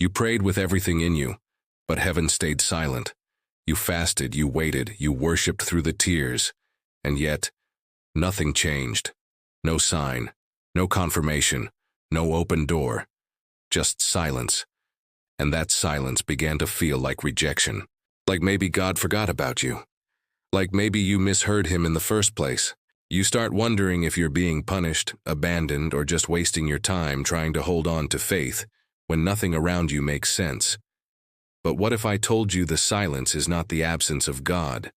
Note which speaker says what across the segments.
Speaker 1: You prayed with everything in you, but heaven stayed silent. You fasted, you waited, you worshipped through the tears, and yet nothing changed. No sign, no confirmation, no open door, just silence. And that silence began to feel like rejection. Like maybe God forgot about you. Like maybe you misheard him in the first place. You start wondering if you're being punished, abandoned, or just wasting your time trying to hold on to faith when nothing around you makes sense. But what if I told you the silence is not the absence of God,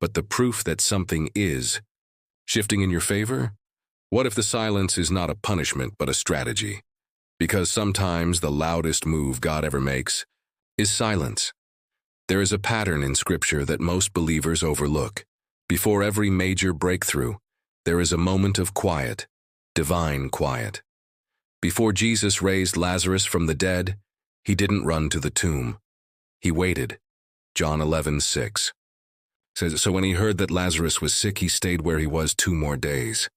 Speaker 1: but the proof that something is shifting in your favor? What if the silence is not a punishment but a strategy? Because sometimes the loudest move God ever makes is silence. There is a pattern in Scripture that most believers overlook. Before every major breakthrough, there is a moment of quiet, divine quiet. Before Jesus raised Lazarus from the dead, he didn't run to the tomb. He waited. John 11:6 says, so when he heard that Lazarus was sick, he stayed where he was 2 more days.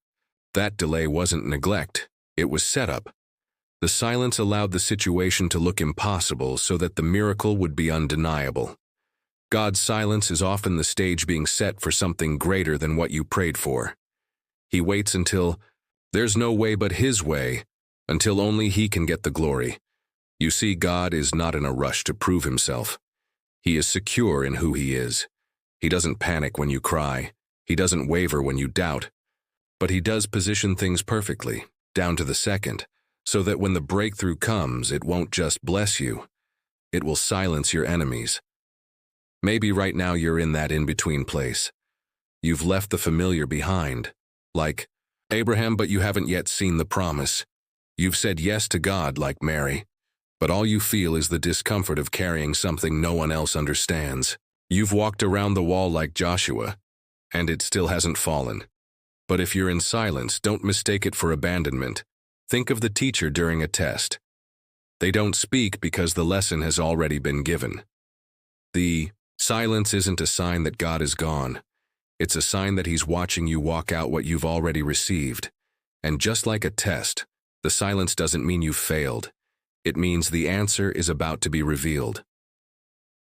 Speaker 1: That delay wasn't neglect, it was setup. The silence allowed the situation to look impossible so that the miracle would be undeniable. God's silence is often the stage being set for something greater than what you prayed for. He waits until there's no way but his way, until only he can get the glory. You see, God is not in a rush to prove himself. He is secure in who he is. He doesn't panic when you cry. He doesn't waver when you doubt. But he does position things perfectly, down to the second, so that when the breakthrough comes, it won't just bless you. It will silence your enemies. Maybe right now you're in that in-between place. You've left the familiar behind, like Abraham, but you haven't yet seen the promise. You've said yes to God like Mary, but all you feel is the discomfort of carrying something no one else understands. You've walked around the wall like Joshua, and it still hasn't fallen. But if you're in silence, don't mistake it for abandonment. Think of the teacher during a test. They don't speak because the lesson has already been given. The silence isn't a sign that God is gone. It's a sign that he's watching you walk out what you've already received. And just like a test, the silence doesn't mean you've failed. It means the answer is about to be revealed.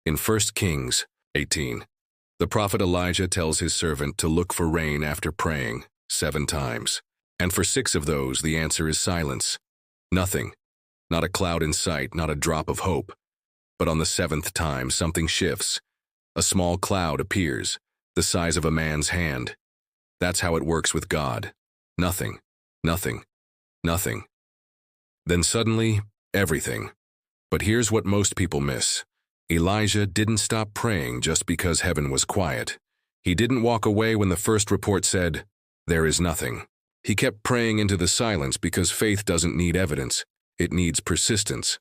Speaker 1: In 1 Kings 18, the prophet Elijah tells his servant to look for rain after praying 7 times. And for 6 of those, the answer is silence. Nothing. Not a cloud in sight, not a drop of hope. But on the 7th time, something shifts. A small cloud appears, the size of a man's hand. That's how it works with God. Nothing, nothing, nothing. Then suddenly, everything. But here's what most people miss. Elijah didn't stop praying just because heaven was quiet. He didn't walk away when the first report said, there is nothing. He kept praying into the silence because faith doesn't need evidence. It needs persistence.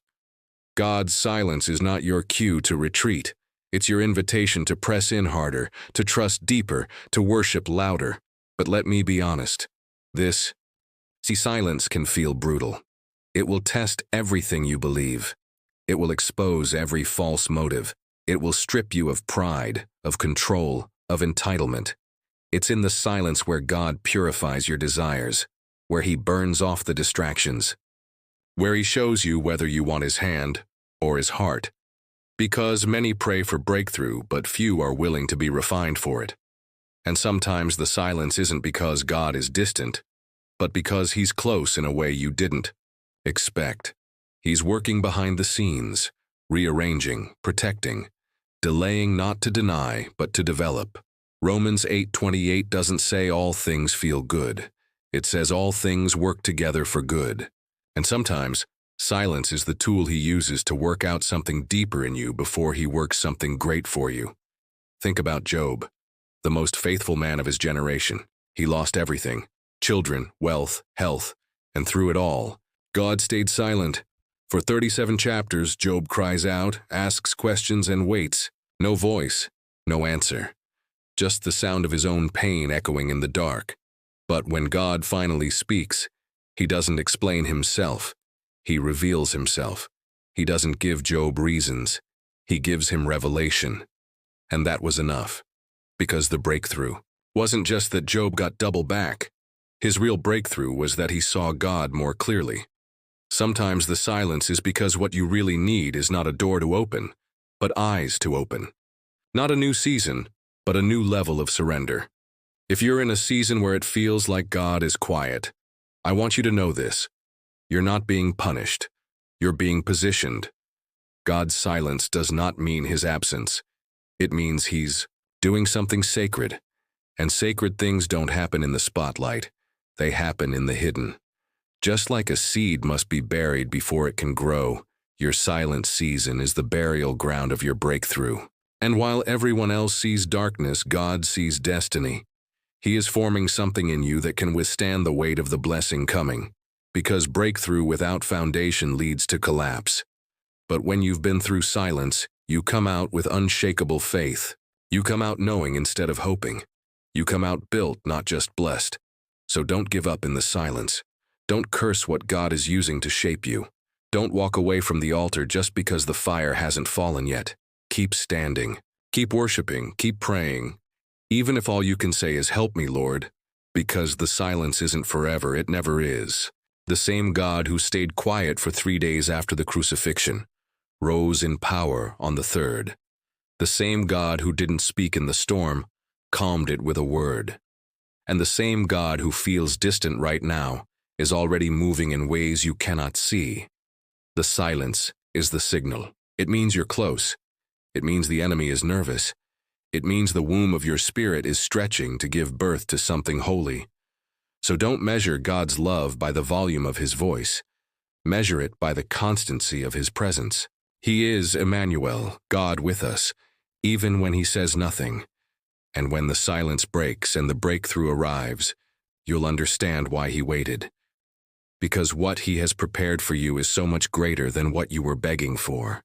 Speaker 1: God's silence is not your cue to retreat. It's your invitation to press in harder, to trust deeper, to worship louder. But let me be honest. Silence can feel brutal. It will test everything you believe. It will expose every false motive. It will strip you of pride, of control, of entitlement. It's in the silence where God purifies your desires, where he burns off the distractions, where he shows you whether you want his hand or his heart. Because many pray for breakthrough, but few are willing to be refined for it. And sometimes the silence isn't because God is distant, but because he's close in a way you didn't expect. He's working behind the scenes, rearranging, protecting, delaying not to deny, but to develop. Romans 8:28 doesn't say all things feel good. It says all things work together for good. And sometimes, silence is the tool he uses to work out something deeper in you before he works something great for you. Think about Job, the most faithful man of his generation. He lost everything, children, wealth, health, and through it all, God stayed silent. For 37 chapters, Job cries out, asks questions, and waits. No voice, no answer. Just the sound of his own pain echoing in the dark. But when God finally speaks, he doesn't explain himself. He reveals himself. He doesn't give Job reasons. He gives him revelation. And that was enough. Because the breakthrough wasn't just that Job got double back. His real breakthrough was that he saw God more clearly. Sometimes the silence is because what you really need is not a door to open, but eyes to open. Not a new season, but a new level of surrender. If you're in a season where it feels like God is quiet, I want you to know this. You're not being punished. You're being positioned. God's silence does not mean his absence. It means he's doing something sacred. And sacred things don't happen in the spotlight. They happen in the hidden. Just like a seed must be buried before it can grow, your silent season is the burial ground of your breakthrough. And while everyone else sees darkness, God sees destiny. He is forming something in you that can withstand the weight of the blessing coming, because breakthrough without foundation leads to collapse. But when you've been through silence, you come out with unshakable faith. You come out knowing instead of hoping. You come out built, not just blessed. So don't give up in the silence. Don't curse what God is using to shape you. Don't walk away from the altar just because the fire hasn't fallen yet. Keep standing. Keep worshiping. Keep praying. Even if all you can say is, "Help me, Lord," because the silence isn't forever, it never is. The same God who stayed quiet for 3 days after the crucifixion rose in power on the third. The same God who didn't speak in the storm calmed it with a word. And the same God who feels distant right now is already moving in ways you cannot see. The silence is the signal. It means you're close. It means the enemy is nervous. It means the womb of your spirit is stretching to give birth to something holy. So don't measure God's love by the volume of his voice. Measure it by the constancy of his presence. He is Emmanuel, God with us, even when he says nothing. And when the silence breaks and the breakthrough arrives, you'll understand why he waited. Because what he has prepared for you is so much greater than what you were begging for.